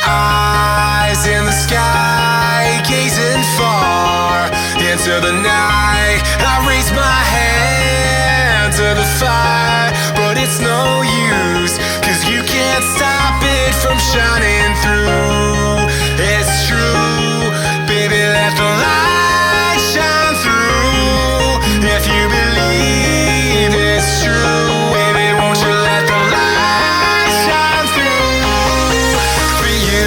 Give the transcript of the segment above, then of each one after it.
Eyes in the sky, gazing far into the night. I raise my hand to the fire, but it's no use, 'cause you can't stop it from shining through. It's true, baby, let the light shine through. If you believe it's true, baby, won't you let the light shine through for you.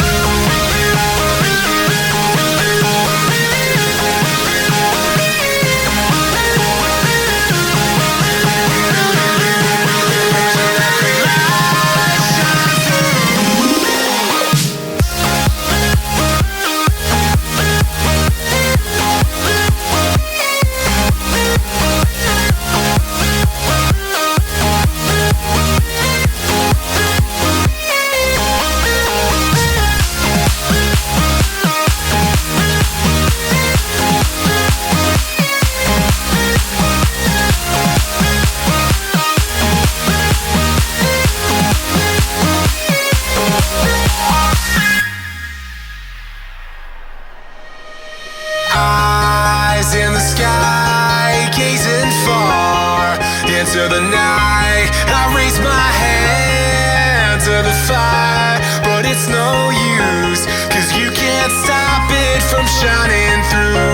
Eyes in the sky, gazing far into the night. I raise my hand to the fire, but it's no use, 'cause you can't stop it from shining through.